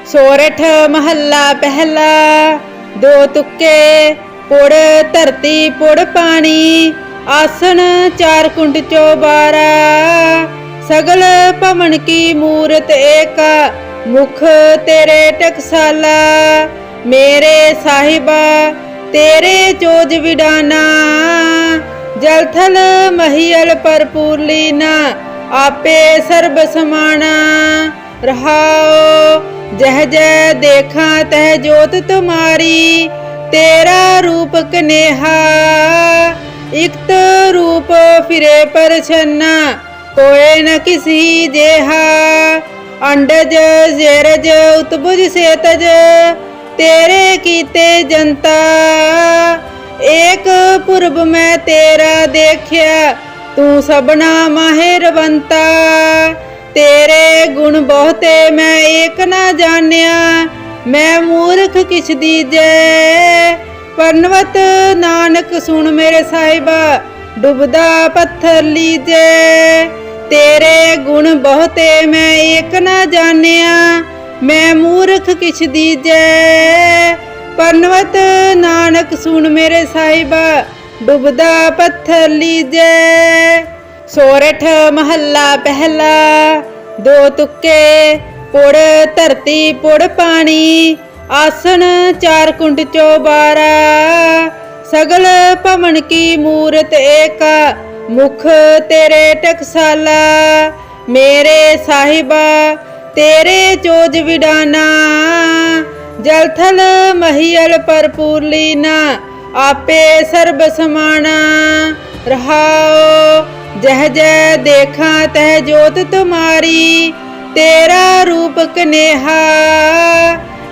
सोरठ महला पहला। दो तुक्के पुड़ धरती पुड़ पानी, आसन चार कुंड चौबारा। सगल भवन की मूरत एका, मुख तेरे टकसाला। मेरे साहिबा तेरे चोज विडाना, जलथल महियल परपूर लीना। आपे सर्ब समाना रहाओ, जह जह देखा तह जोत तुम्हारी। तेरा रूप कनेहा, इक्त रूप फिरे पर छन्ना। कोय न किसी जेहा, अंडज जेरज उत्बुज से तज। तेरे कीते जनता, एक पुरब मैं तेरा देखिया। तू सबना माहिरवंता, तेरे गुण बहुते मैं एक ना जानिया। मैं मूर्ख किछ दीजे, परनवत नानक सुन मेरे साहिबा। डुबदा पत्थर लीजे, तेरे गुण बहुते मैं एक ना जानिया। मैं मूर्ख किछ दीजे, परनवत नानक सुन मेरे साहिबा। डुबदा पत्थर लीजे। सोरठ महला पहला। दो तुक्के पुड़ धरती पुड़ पानी, आसन चार कुंड चौबारा। सगल भवन की मूरत एका, मुख तेरे टकसाला। मेरे साहिबा तेरे चोज विडाना, जलथल महियल परपूर लीना। आपे सर्ब समाना रहाओ, जह जह देखा तह जोत तुम्हारी। तेरा रूप कनेहा,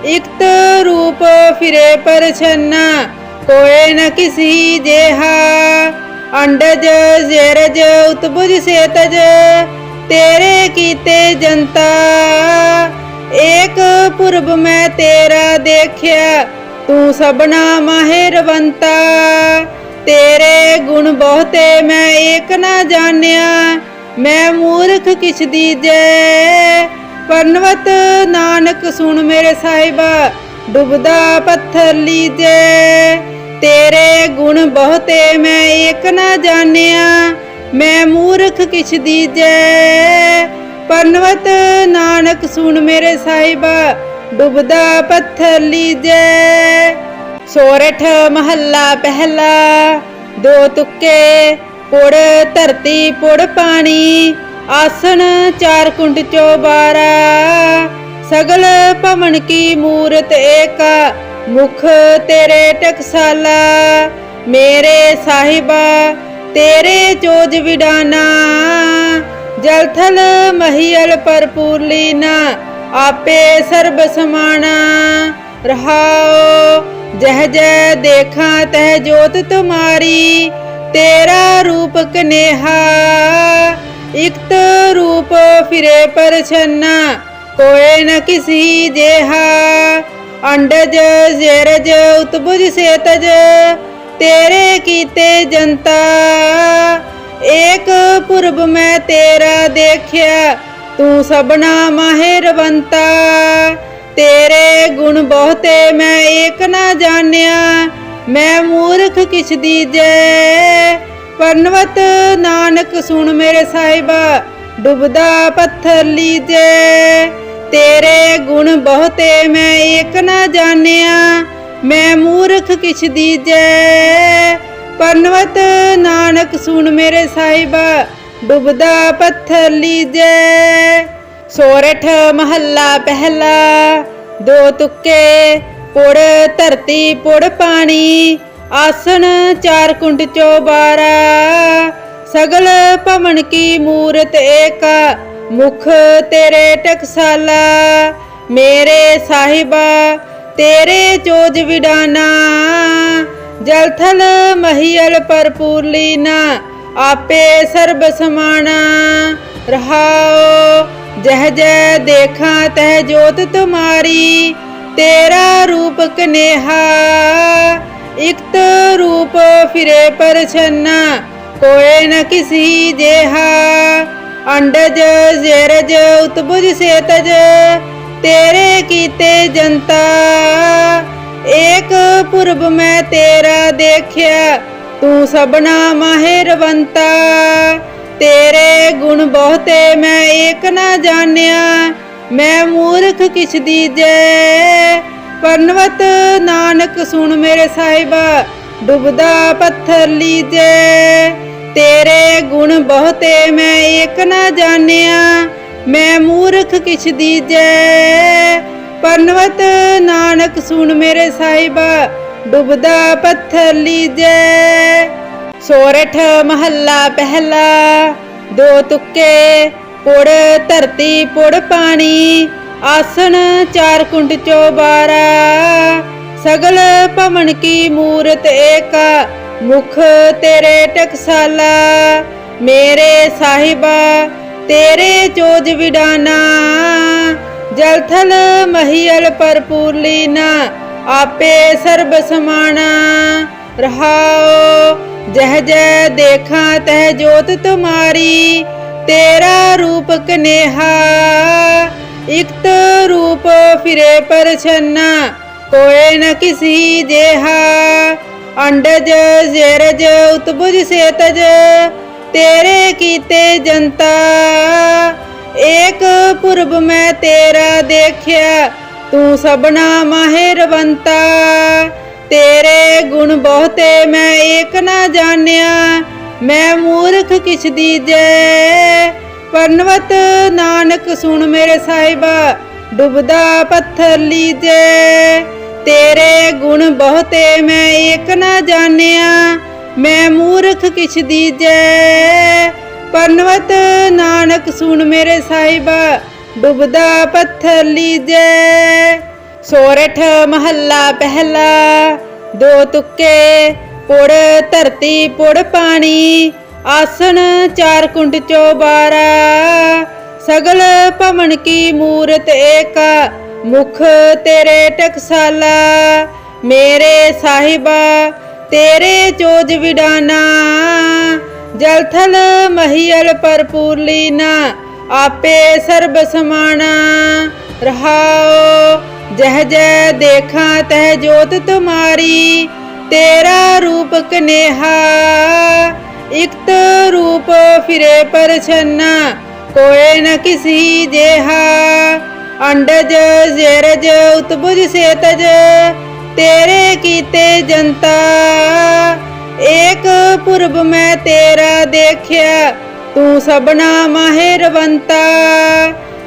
इक्त रूप फिरे पर छन्ना। कोय न किसी जेहा, अंडज जेरज उत्बुज से तज। तेरे कीते जनता, एक पुरब मैं तेरा देखिया। तू सबना माहिरवंता, तेरे गुण बहुते मैं एक ना जानिया। मैं मूर्ख किछ दीजे, परनवत नानक सुन मेरे साहिबा। डुबदा पत्थर लीजे, तेरे गुण बहुते मैं एक ना जानिया। मैं मूर्ख किछ दीजे, परनवत नानक सुन मेरे साहिबा। डुबदा पत्थर लीजे। सोरठ महला पहला। दो तुक्के पुड़ धरती पुड़ पानी, आसन चार कुंड चौबारा। सगल भवन की मूरत एका, मुख तेरे टकसाला। मेरे साहिबा तेरे चोज विडाना, जलथल महियल परपूर लीना। आपे सर्ब समाना रहाओ, जह जह देखा तह जोत तुम्हारी। तेरा रूप कनेहा, इक्त रूप फिरे पर छन्ना। कोय न किसी जेहा, अंडज जेरज उत्बुज से तज। तेरे कीते जनता, एक पुरब मैं तेरा देखिया। तू सबना माहिरवंता, तेरे गुण बहुते मैं एक ना जानिया। मैं मूर्ख किछ दीजे, परनवत नानक सुन मेरे साहिबा। डुबदा पत्थर लीजे, तेरे गुण बहुते मैं एक ना जानिया। मैं मूर्ख किछ दीजे, परनवत नानक सुन मेरे साहिबा। डुबदा पत्थर लीजे। सोरठ महला पहला। दो तुक्के पुड़ धरती पुड़ पानी, आसन चार कुंड चौबारा। सगल भवन की मूरत एका, मुख तेरे टकसाला। मेरे साहिबा तेरे चोज विडाना, जलथल महियल परपूर लीना। आपे सर्ब समाना रहाओ, जह जह देखा तह जोत तुम्हारी। तेरा रूप कनेहा, इक्त रूप फिरे पर छन्ना। कोय न किसी जेहा, अंडज जेरज उत्बुज से तज। तेरे कीते जनता। एक पुरब मैं तेरा देखिया, तू सबना माहिरवंता। तेरे गुण बहुते मैं एक ना जानिया, मैं मूर्ख किछ दीजे। पनवत नानक सुन मेरे साहिबा, डुबदा पत्थर लीजे। तेरे गुण बहुते मैं एक ना जानिया, मैं मूर्ख किछ दीजे। पनवत नानक सुन मेरे साहिबा, डुबदा पत्थर लीजे। सोरठ महला पहला। दो तुक्के पुड़ धरती पुड़ पानी, आसन चार कुंड चौबारा। सगल भवन की मूरत एका, मुख तेरे टकसाला। मेरे साहिबा तेरे चोज विडाना, जल थल महियल परपूर लीना। आपे सर्ब समाना। रहाओ जह जह देखा तह जोत तुम्हारी, तेरा रूप कनेहा। इक्त रूप फिरे पर छन्ना, कोई न किसी जेहा। अंडज जेरज उत्बुज सेतज, तेरे कीते जनता। एक पुरब मैं तेरा देखिया, तू सबना माहिरवंता। तेरे गुण बहुते मैं एक ना जानिया, मैं मूर्ख किछ दीजे। पनवत नानक सुन मेरे साहिबा, डुबदा पत्थर लीजे। तेरे गुण बहुते मैं एक ना जानिया, मैं मूर्ख किछ दीजे। पनवत नानक सुन मेरे साहिबा, डुबदा पत्थर लीजे। सोरठ महला पहला। दो तुक्के पुड़ धरती पुड़ पानी, आसन चार कुंड चौबारा। सगल भवन की मूरत एका, मुख तेरे टकसाला। मेरे साहिबा तेरे चोज विडाना, जल थल महियल परपूर लीना। आपे सर्ब समाना। रहाओ जह जह देखा तह जोत तुम्हारी, तेरा रूप कनेहा। इक्त रूप फिरे पर छन्ना, कोई न किसी जेहा। अंडज जेरज उत्बुज सेतज, तेरे कीते जनता। एक पुरब मैं तेरा देखिया, तू सबना माहिरवंता।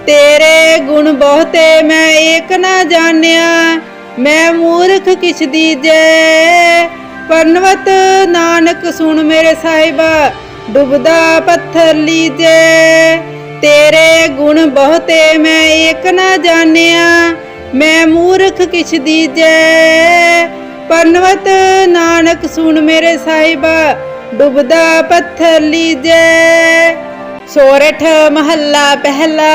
तेरे गुण बहुते मैं एक ना जानिया, मैं मूर्ख किछ दीजे। पनवत नानक सुन मेरे साहिबा, डुबदा पत्थर लीजे। तेरे गुण बहुते मैं एक ना जानिया, मैं मूर्ख किछ दीजे। पनवत नानक सुन मेरे साहिबा, डुबदा पत्थर लीजे। सोरठ महला पहला।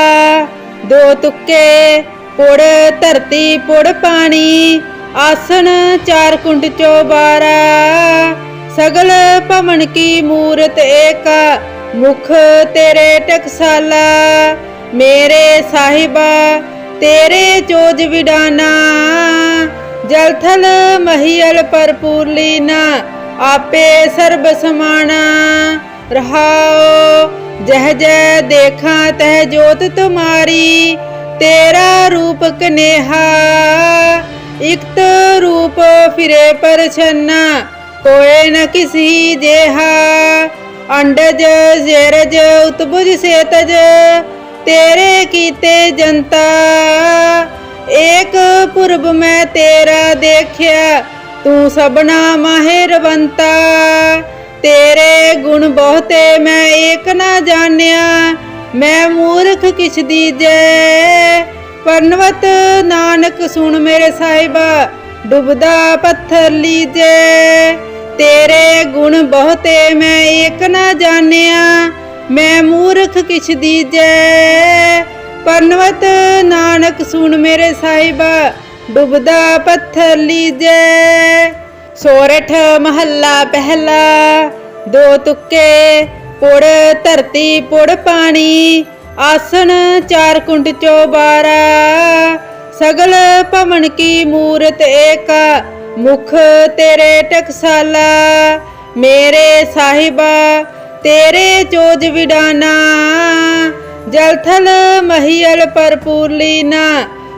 दो तुक्के पुड़ धरती पुड़ पानी, आसन चार कुंड चौबारा। सगल भवन की मूरत एका, मुख तेरे टकसाला। मेरे साहिबा तेरे चोज विडाना, जल थल महियल परपूर लीना। आपे सर्ब समाना। रहाओ जह जह देखा तह जोत तुम्हारी, तेरा रूप कनेहा। इक्त रूप फिरे पर छन्ना, कोई न किसी जेहा। अंडज जेरज उत्बुज सेतज, तेरे कीते जनता। एक पुरब मैं तेरा देखिया, तू सबना माहिरवंता। तेरे गुण बहुते मैं एक ना जानिया, मैं मूर्ख किछ दीजे। पनवत नानक सुन मेरे साहिबा, डुबदा पत्थर लीजे। तेरे गुण बहुते मैं एक ना जानिया, मैं मूर्ख किछ दीजे। पनवत नानक सुन मेरे साहिबा, डुबदा पत्थर लीजे। सोरठ महला पहला। दो तुक्के पुड़ धरती पुड़ पानी, आसन चार कुंड चौबारा, सगल भवन की मूरत एका, मुख तेरे टकसाला। मेरे साहिबा तेरे चोज विडाना, जल थल महियल परपूर लीना,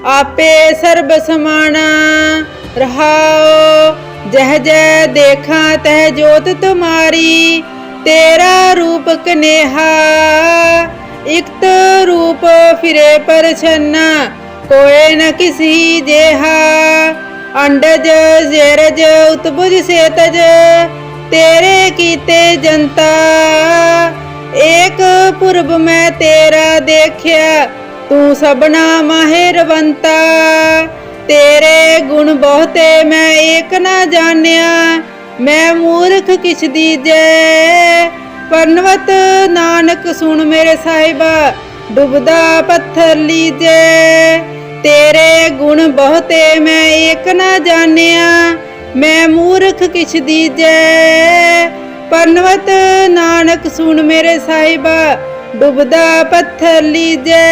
आपे सर्ब समाना। रहाओ जह जह देखा तह जोत तुम्हारी, तेरा रूप कनेहा, इक्त रूप फिरे पर छन्ना, कोय न किसी जेहा। अंडज जेरज उत्बुज से तज, तेरे कीते जनता, एक पूर्व मैं तेरा देखिया, तू सबना माहिरवंता। तेरे गुण बहुते मैं एक ना जानिया, मैं मूर्ख किछ दीजे। पन्नवत नानक सुन मेरे साहिबा, डुबदा पत्थर लीजे। तेरे गुण बहुते मैं एक ना जानिया, मैं मूर्ख किछ दीजे। पन्नवत नानक सुन मेरे साहिबा, डुबदा पत्थर लीजे।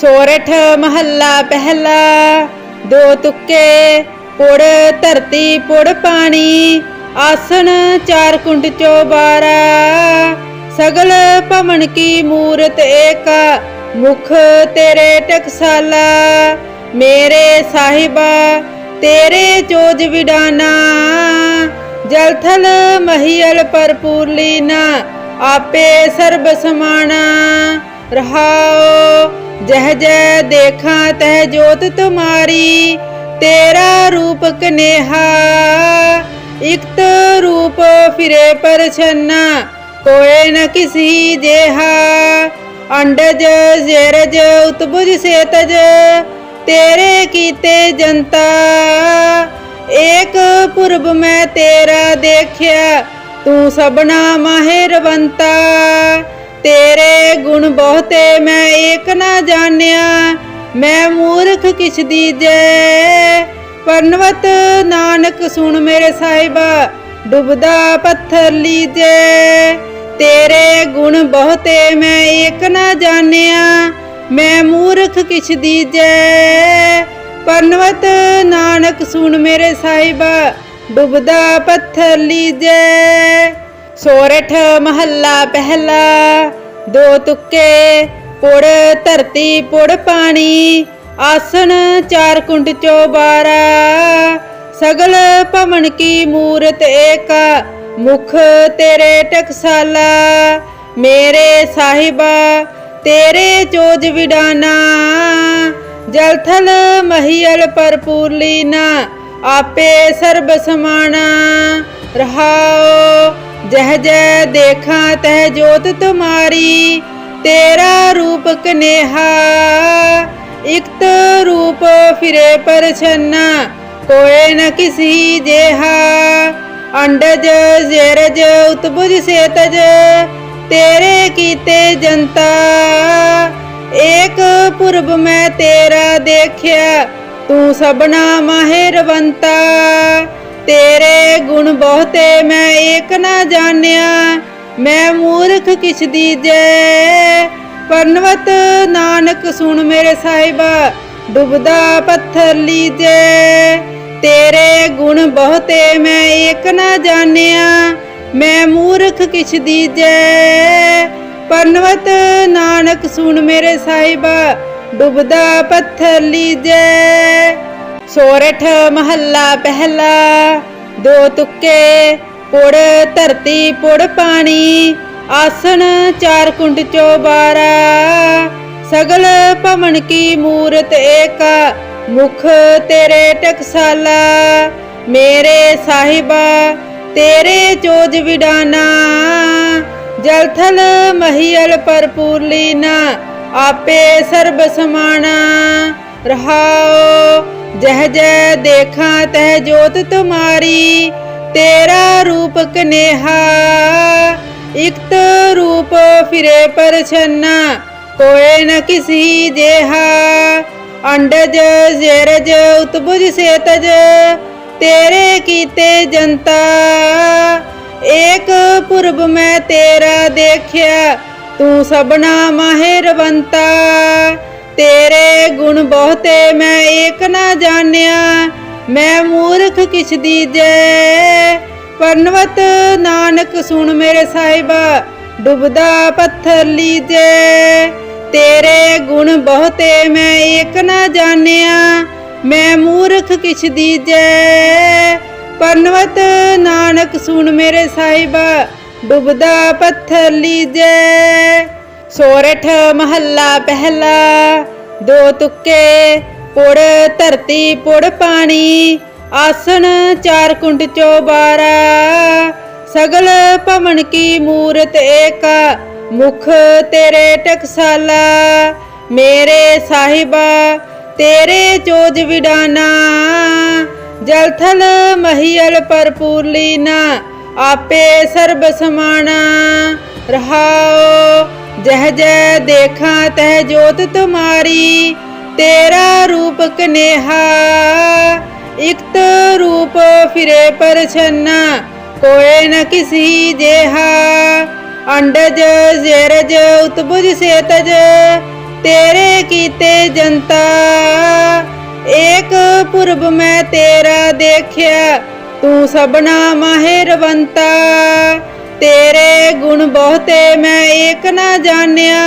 सोरठ महला पहला, दो तुक्के पुड़ धरती पुड़ पानी, आसन चार कुंड चौबारा, सगल भवन की मूरत एका, मुख तेरे टकसाला। मेरे साहिबा तेरे चोज विडाना, जल थल महियल परपूर लीना, आपे सर्ब समाना। रहाओ जह जह देखा तह जोत तुम्हारी, तेरा रूप कनेहा, इक्त रूप फिरे पर छन्ना, कोय न किसी जेहा। अंडज जेरज उत्बुज से तज, तेरे कीते जनता, एक पूर्व मैं तेरा देखिया, तू सबना माहिरवंता। तेरे गुण बहुते मैं एक ना जानिया, मैं मूर्ख किछ दीजे। पन्नवत नानक सुन मेरे साहिबा, डुबदा पत्थर लीजे। तेरे गुण बहुते मैं एक ना जानिया, मैं मूर्ख किछ दीजे। पन्नवत नानक सुन मेरे साहिबा, डुबदा पत्थर लीजे। सोरठ महला पहला, दो तुक्के पुड़ धरती पुड़ पानी, आसन चार कुंड चौबारा, सगल भवन की मूरत एका, मुख तेरे टकसाला। मेरे साहिबा तेरे चोज विडाना, जल थल महियल परपूर लीना, आपे सर्ब समाना। रहाओ जह जह देखा तह जोत तुम्हारी, तेरा रूप कनेहा, इक्त रूप फिरे पर छन्ना, कोय न किसी जेहा। अंडज जेरज उत्बुज से तज, तेरे कीते जनता, एक पूर्व मैं तेरा देखिया, तू सबना माहिरवंता। तेरे गुण बहुते मैं एक ना जानिया, मैं मूर्ख किछ दीजे। पन्नवत नानक सुन मेरे साहिबा, डुबदा पत्थर लीजे। तेरे गुण बहुते मैं एक ना जानिया, मैं मूर्ख किछ दीजे। पन्नवत नानक सुन मेरे साहिबा, डुबदा पत्थर लीजे। सोरठ महला पहला, दो तुक्के पुड़ धरती पुड़ पानी, आसन चार कुंड चौबारा, सगल भवन की मूरत एका, मुख तेरे टकसाला। मेरे साहिबा तेरे चोज विडाना, जल थल महियल परपूर लीना, आपे सर्ब समाना। रहाओ जह जह देखा तह जोत तुम्हारी, तेरा रूप कनेहा, इक्त रूप फिरे पर छन्ना, कोय न किसी जेहा। अंडज जेरज उत्बुज से तज, तेरे कीते जनता, एक पूर्व मैं तेरा देखिया, तू सबना माहिरवंता। तेरे गुण बहुते मैं एक ना जानिया, मैं मूर्ख किछ दीजे। पनवत नानक सुन मेरे साहिबा, डुबदा पत्थर लीजे। तेरे गुण बहुते मैं एक ना जानिया, मैं मूर्ख किछ दीजे। पनवत नानक सुन मेरे साहिबा, डुबदा पत्थर लीजे। सोरठ महला पहला। दो तुक्के पुड़ धरती पुड़ पानी, आसन चार कुंड चौबारा। सगल भवन की मूरत एका, मुख तेरे टकसाला। मेरे साहिबा तेरे चोज विडाना, जलथल महियल परपूर लीना। आपे सर्ब समाना। रहाओ जह जह देखा तह जोत तुम्हारी, तेरा रूप कनेहा। इक्त रूप फिरे पर छन्ना, कोय न किसी जेहा। अंडज जेरज उत्बुज सेतज, तेरे कीते जनता। एक पुरब मैं तेरा देखिया, तू सबना माहिरवंता। तेरे गुण बहुते मैं एक ना जानिया,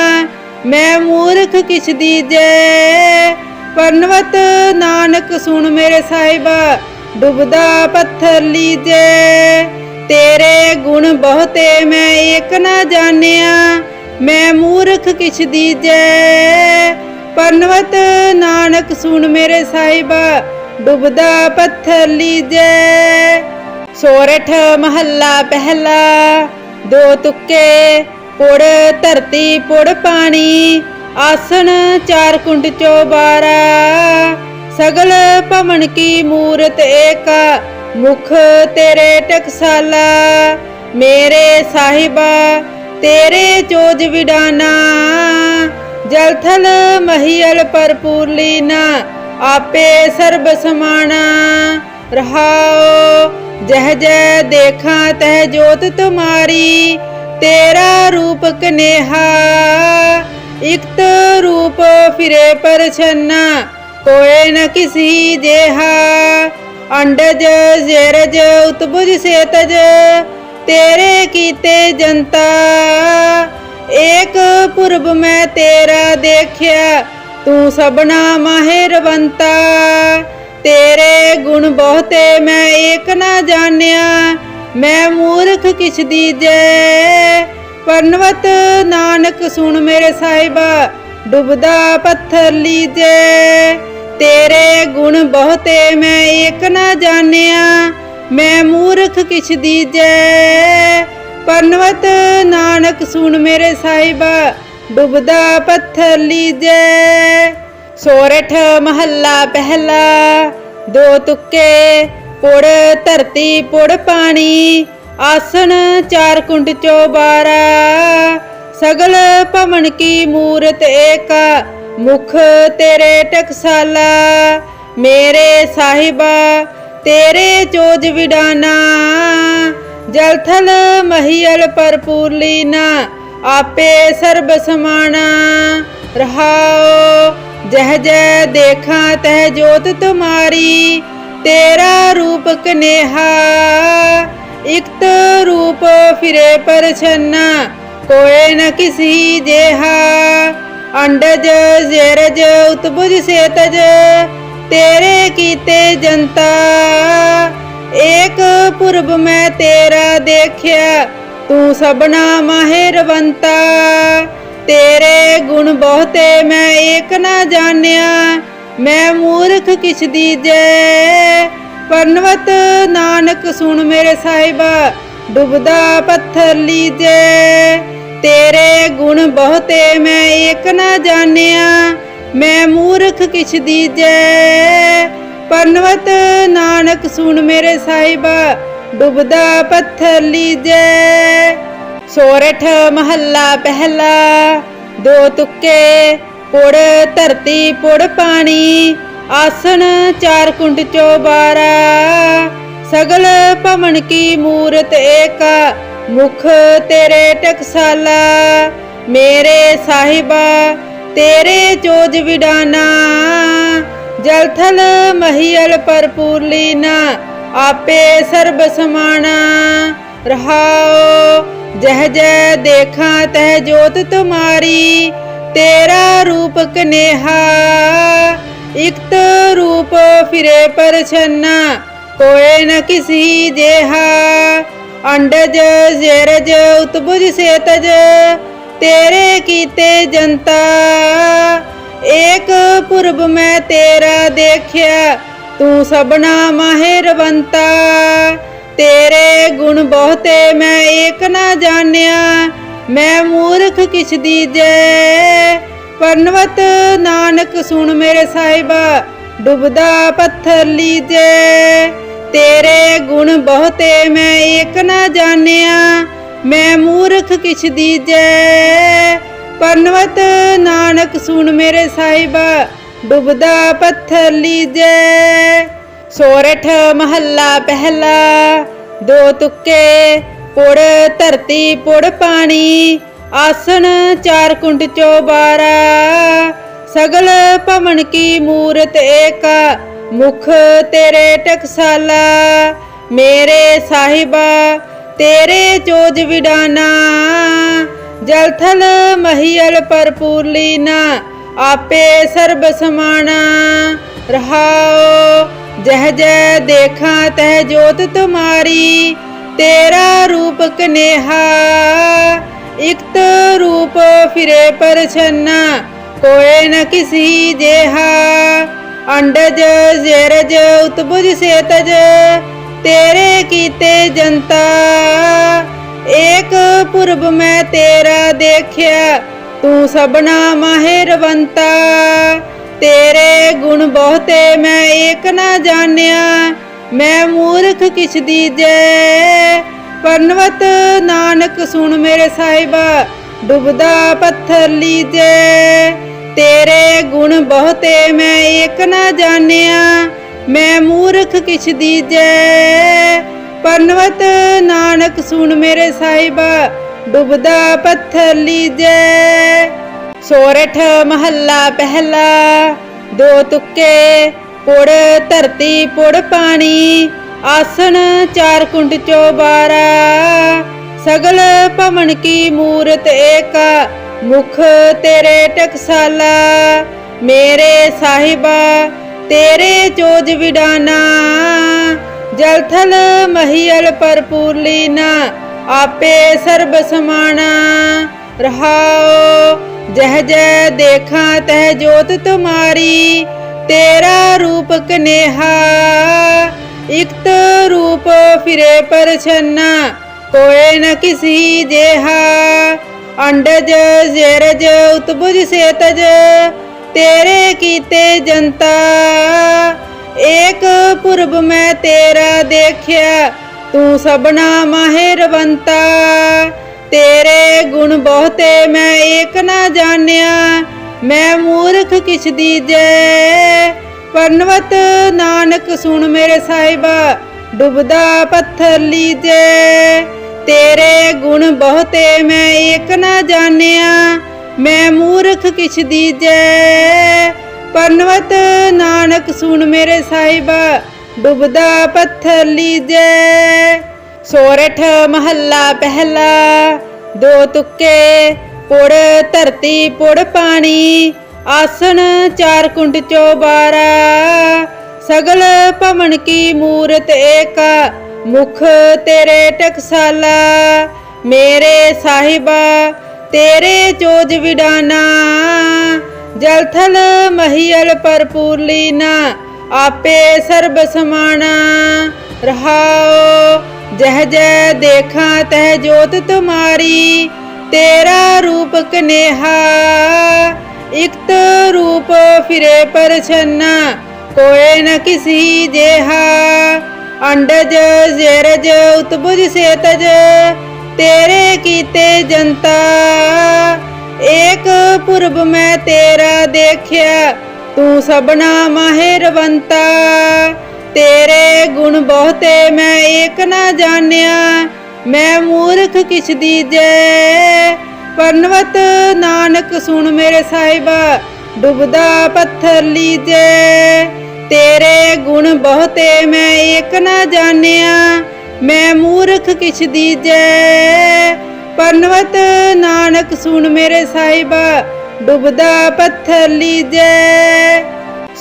मैं मूर्ख किछ दीजे। पनवत नानक सुन मेरे साहिबा, डुबदा पत्थर लीजे। तेरे गुण बहुते मैं एक ना जानिया, मैं मूर्ख किछ दीजे। पनवत नानक सुन मेरे साहिबा, डुबदा पत्थर लीजे। सोरठ महला पहला। दो तुक्के पुड़ धरती पुड़ पानी, आसन चार कुंड चौबारा। सगल भवन की मूरत एका, मुख तेरे टकसाला। मेरे साहिबा तेरे चोज विडाना, जलथल महियल परपूर लीना। आपे सर्ब समाना। रहाओ जह जह देखा तह जोत तुम्हारी, तेरा रूप कनेहा। इक्त रूप फिरे पर छन्ना, कोय न किसी जेहा। अंडज जेरज उत्बुज सेतज, तेरे कीते जनता। एक पुरब मैं तेरा देखिया, तू सबना माहिरवंता। तेरे गुण बहुते मैं एक ना जानिया, मैं मूर्ख किछ दीजे। पनवत नानक सुन मेरे साहिबा, डुबदा पत्थर लीजे। तेरे गुण बहुते मैं एक ना जानिया, मैं मूर्ख किछ दीजे। पनवत नानक सुन मेरे साहिबा, डुबदा पत्थर लीजे। सोरठ महला पहला। दो तुक्के पुड़ धरती पुड़ पानी, आसन चार कुंड चौबारा। सगल भवन की मूरत एका, मुख तेरे टकसाला। मेरे साहिबा तेरे चोज विडाना, जलथल महियल परपूर लीना। आपे सर्ब समाना। रहाओ जह जह देखा तह जोत तुम्हारी, तेरा रूप कनेहा। इक्त रूप फिरे पर छन्ना, कोय न किसी जेहा। अंडज जेरज उत्बुज सेतज, तेरे कीते जनता। एक पुरब मैं तेरा देखिया, तू सबना माहिरवंता। तेरे गुण बहुते मैं एक ना जानिया, मैं मूर्ख किछ दीजे। पनवत नानक सुन मेरे साहिबा, डुबदा पत्थर लीजे। तेरे गुण बहुते मैं एक ना जानिया, मैं मूर्ख किछ दीजे। पनवत नानक सुन मेरे साहिबा, डुबदा पत्थर लीजे। सोरठ महला पहला। दो तुक्के पुड़ धरती पुड़ पानी, आसन चार कुंड चौबारा। सगल भवन की मूरत एका, मुख तेरे टकसाला। मेरे साहिबा तेरे चोज विडाना। जल थल महियल भरपूर लीना, आपे सर्ब समाना। रहाओ जह जह देखा तह जोत तुम्हारी, तेरा रूप कनेहा। इक्त रूप फिरे पर छन्ना, कोय न किसी जेहा। अंडज जेरज उत्बुज सेतज, तेरे कीते जनता। एक पुरब मैं तेरा देखिया, तू सबना माहिरवंता। तेरे गुण बहुते मैं एक ना जानिया, मैं मूर्ख किछ दीजै। पनवत नानक सुन मेरे साहिबा, डुबदा पत्थर लीजे। तेरे गुण बहुते मैं एक ना जानिया, मैं मूर्ख किछ दीजै। पनवत नानक सुन मेरे साहिबा, डुबदा पत्थर लीजे। सोरठ महला पहला। दो तुक्के पुड़ धरती पुड़ पानी, आसन चार कुंड चौबारा। सगल भवन की मूरत एका, मुख तेरे टकसाला। मेरे साहिबा तेरे चोज विडाना, जल थल महियल भरपूर लीना, आपे सर्ब समाना। रहाओ जह जह देखा तह जोत तुम्हारी, तेरा रूप कनेहा। इक्त रूप फिरे पर छन्ना, कोय न किसी जेहा। अंडज जेरज उत्बुज सेतज, तेरे कीते जनता। एक पुरब मैं तेरा देखिया, तू सबना माहिरवंता। तेरे गुण बहुते मैं एक ना जानिया, मैं मूर्ख किछ दीजै। पनवत नानक सुन मेरे साहिबा, डुबदा पत्थर लीजे। तेरे गुण बहुते मैं एक ना जानिया, मैं मूर्ख किछ दीजै। पनवत नानक सुन मेरे साहिबा, डुबदा पत्थर लीजे। सोरठ महला पहला। दो तुक्के पुड़ धरती पुड़ पानी, आसन चार कुंड चौबारा। सगल भवन की मूरत एका, मुख तेरे टकसाला। मेरे साहिबा तेरे चोज विडाना, जल थल महियल भरपूर लीना, आपे सर्ब समाना। रहाओ जह जह देखा तह जोत तुम्हारी, तेरा रूप कनेहा। इक्त रूप फिरे पर छन्ना, कोय न किसी जेहा। अंडज जेरज उत्बुज सेतज, तेरे कीते जनता। एक पुरब मैं तेरा देखिया, तू सबना माहिरवंता। तेरे गुण बहुते मैं एक ना जानिया, मैं मूर्ख किछ दीजै। पनवत नानक सुन मेरे साहिबा, डुबदा पत्थर लीजे। तेरे गुण बहुते मैं एक ना जानिया, मैं मूर्ख किछ दीजै। पनवत नानक सुन मेरे साहिबा, डुबदा पत्थर लीजे। सोरठ महला पहला। दो तुक्के पुड़ धरती पुड़ पानी, आसन चार कुंड चौबारा। सगल भवन की मूरत एका, मुख तेरे टकसाला। मेरे साहिबा तेरे चोज विडाना, जल थल महियल भरपूर लीना, आपे सर्ब समाना। रहाओ जह जह देखा तह जोत तुम्हारी, तेरा रूप कनेहा। इक्त रूप फिरे पर छन्ना, कोय न किसी जेहा। अंडज जेरज उत्बुज सेतज, तेरे कीते जनता। एक पुरब मैं तेरा देखिया, तू सबना माहिरवंता। तेरे गुण बहुते मैं एक ना जानिया, मैं मूर्ख किछ दीजै। पनवत नानक सुन मेरे साहिबा डुबदा पत्थर लीजे। तेरे गुण बहुते मैं एक ना जानिया मैं मूर्ख किछ दीजे। पनवत नानक सुन मेरे साहिबा डुबदा पत्थर लीजे।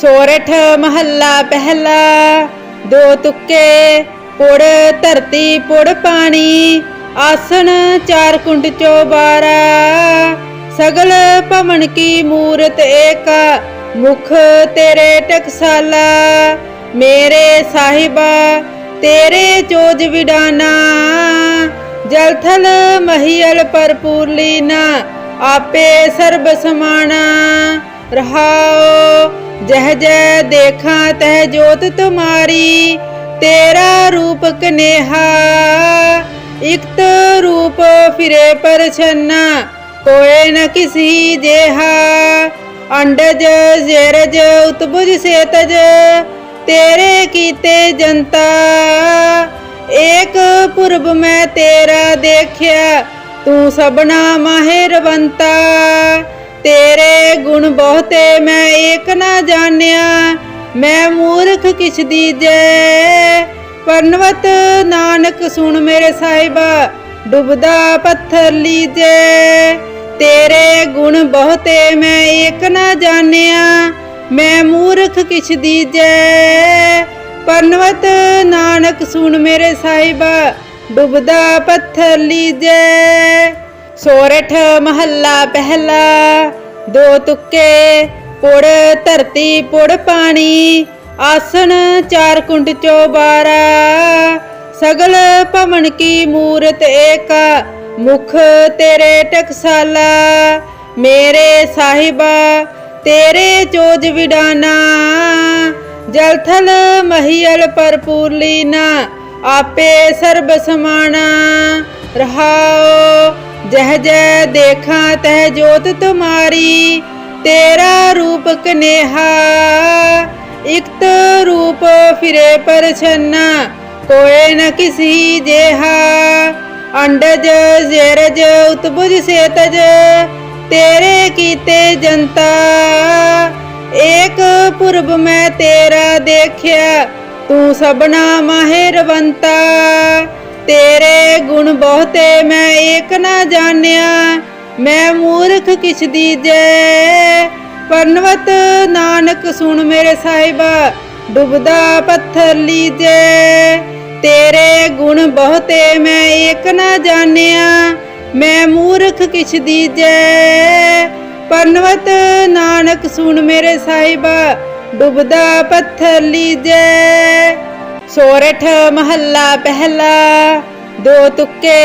सोरठ महला पहला। दो तुक्के पुड़ धरती पुड़ पानी आसन चार कुंड चौबारा। सगल भवन की मूरत एका मुख तेरे टकसाला। मेरे साहिबा तेरे चोज विडाना जलथल महियल परपूर लीना आपे सर्ब समाना। रहाओ जह जह देखा तह जोत तुम्हारी तेरा रूप कनेहा। इक्त रूप फिरे पर छन्ना कोय न किसी जेहा। अंडज जेरज उत्बुज सेतज तेरे कीते जनता। एक पुरब मैं तेरा देखिया तू सबना माहिरवंता। तेरे गुण बहुते मैं एक ना जानिया मैं मूर्ख किछ दीजे। पनवत नानक सुन मेरे साहिबा डुबदा पत्थर लीजे। तेरे गुण बहुते मैं एक ना जानिया मैं मूर्ख किछ दीजे। पनवत नानक सुन मेरे साहिबा डुबदा पत्थर लीजे। सोरठ महला पहला। दो तुक्के पुड़ धरती पुड़ पानी आसन चार कुंड चौबारा। सगल भवन की मूरत एका मुख तेरे टकसाला। मेरे साहिबा तेरे चोज विडाना जलथल महियल परपूर लीना आपे सर्ब समाना। रहाओ जह जह देखा तह जोत तुम्हारी तेरा रूप कनेहा। इक्त रूप फिरे पर छन्ना कोय न किसी जेहा। अंडज जेरज उत्बुज सेतज तेरे कीते जनता। एक पुरब मैं तेरा देखिया तू सबना माहिरवंता। तेरे गुण बहुते मैं एक ना जानिया मैं मूर्ख किछ दीजे। पनवत नानक सुन मेरे साहिबा डुबदा पत्थर लीजे। तेरे गुण बहुते मैं एक ना जानिया मैं मूर्ख किछ दीजे। पनवत नानक सुन मेरे साहिबा डुबदा पत्थर लीजे। सोरठ महला पहला। दो तुक्के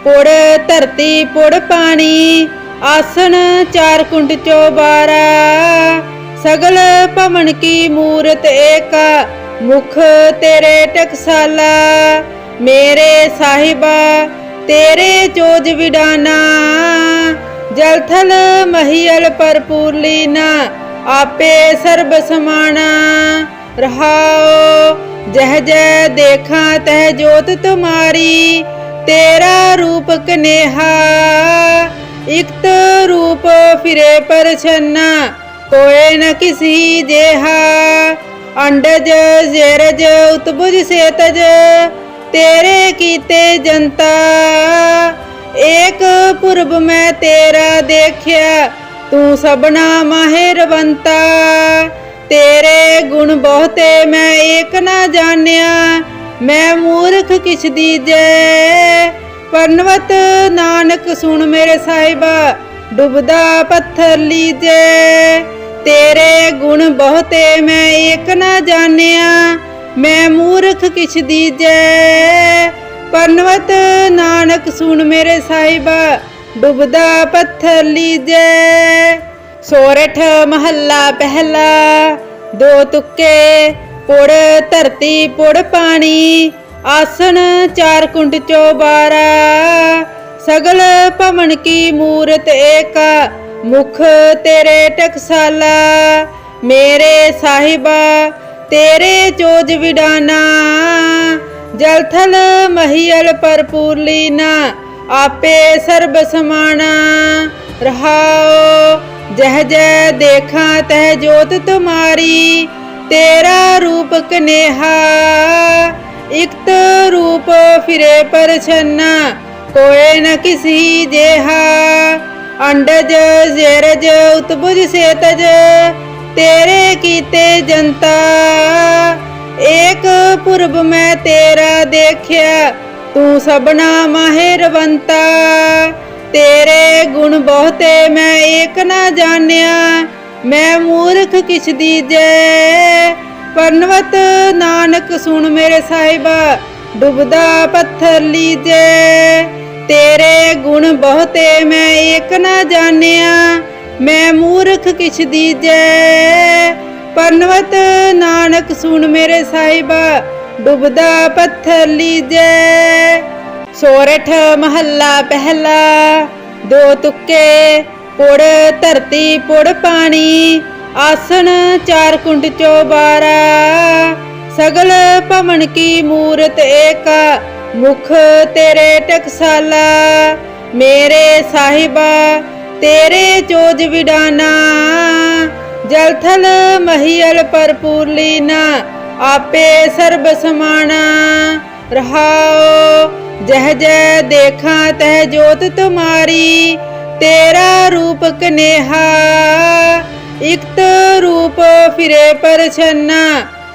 पुड़ धरती पुड़ पानी आसन चार कुंड चौबारा। सगल भवन की मूरत एका मुख तेरे टकसाला। मेरे साहिबा तेरे चोज विडाना जलथल महियल परपूर लीना आपे सर्ब समाना। रहाओ जह जह देखा तह जोत तुम्हारी तेरा रूप कनेहा। इक्त रूप फिरे पर छन्ना कोय न किसी जेहा। अंडज जेरज उत्बुज सेतज तेरे कीते जनता। एक पुरब मैं तेरा देखिया तू सबना माहिरवंता। तेरे गुण बहुते मैं एक ना जानिया मैं मूर्ख किछ दीजे। पनवत नानक सुन मेरे साहिबा डुबदा पत्थर लीजे। तेरे गुण बहुते मैं एक ना जानिया मैं मूर्ख किछ दीजे। पनवत नानक सुन मेरे साहिबा डुबदा पत्थर लीजे। सोरठ महला पहला। दो तुक्के पुड़ धरती पुड़ पानी आसन चार कुंड चौबारा। सगल भवन की मूरत एका मुख तेरे टकसाला। मेरे साहिबा तेरे चोज विडाना जलथल महियल परपूर लीना आपे सर्ब समाना। रहाओ जह जह देखा तह जोत तुम्हारी, तेरा रूप कनेहा इकत रूप फिरे पर छन्ना, कोय न किसी जेहा। अंडज जेरज उत्बुज से तज, तेरे कीते जनता, एक पुरब मैं तेरा देखिया, तू सबना माहिरवंता। तेरे गुण बहुते मैं एक ना जानिया, मैं मूर्ख किछ दीजे। पनवत नानक सुन मेरे साहिबा, डुबदा पत्थर लीजे। तेरे गुण बहुते मैं एक ना जानिया, मैं मूर्ख किछ दीजे। पनवत नानक सुन मेरे साहिबा, डुबदा पत्थर लीजे। सोरठ महला पहला। दो तुक्के पुड़ धरती पुड़ पानी, आसन चार कुंड चौबारा। सगल भवन की मूरत एका, मुख तेरे टकसाला। मेरे साहिबा तेरे चोज विडाना, जलथल महियल परपूर लीना, आपे सर्ब समाना। रहाओ जह जह देखा तह जोत तुम्हारी, तेरा रूप कनेहा इकत रूप फिरे पर छन्ना,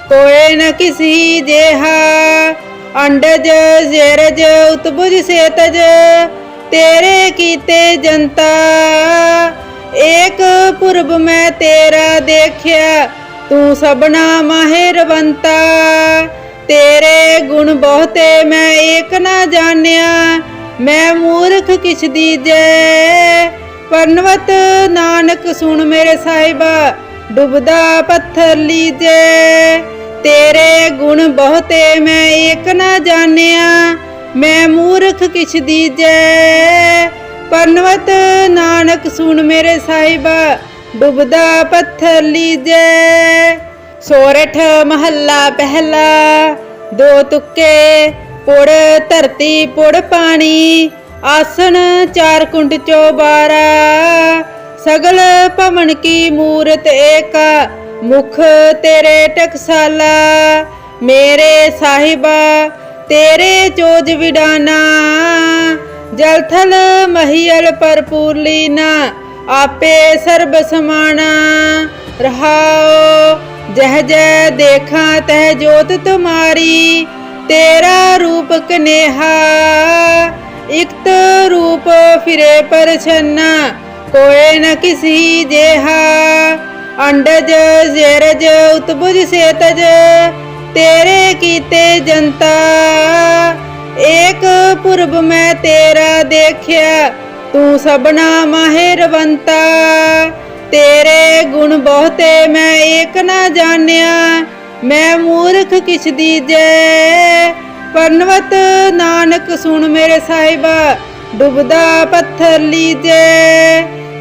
कोय न किसी जेहा। अंडज जेरज उत्बुज से तज, तेरे कीते जनता, एक पुरब मैं तेरा देखिया, तू सबना माहिरवंता। तेरे गुण बहुते मैं एक ना जानिया, मैं मूर्ख किछ दीजे। पनवत नानक सुन मेरे साहिबा, डुबदा पत्थर लीजे। तेरे गुण बहुते मैं एक ना जानिया, मैं मूर्ख किछ दीजे। पनवत नानक सुन मेरे साहिबा, डुबदा पत्थर लीजे। सोरठ महला पहला। दो तुक्के पुड़ धरती पुड़ पानी, आसन चार कुंड चौबारा। सगल भवन की मूरत एका, मुख तेरे टकसाला। मेरे साहिबा तेरे चोज विडाना, जलथल महियल परपूर लीना, आपे सर्ब समाना। रहाओ जह जह देखा तह जोत तुम्हारी, तेरा रूप कनेहा इकत रूप फिरे पर छन्ना, कोय न किसी जेहा। अंडज जेरज उत्बुज से तज, तेरे कीते जनता, एक पुरब मैं तेरा देखिया, तू सबना माहिरवंता। तेरे गुण बहुते मैं एक ना जानिया, मैं मूर्ख किछ दीजे। पनवत नानक सुन मेरे साहिबा, डुबदा पत्थर लीजे।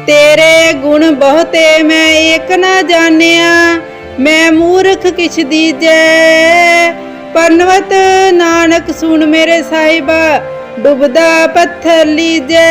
तेरे गुण बहुते मैं एक ना जानिया, मैं मूर्ख किछ दीजे। पनवत नानक सुन मेरे साहिबा, डुबदा पत्थर लीजे।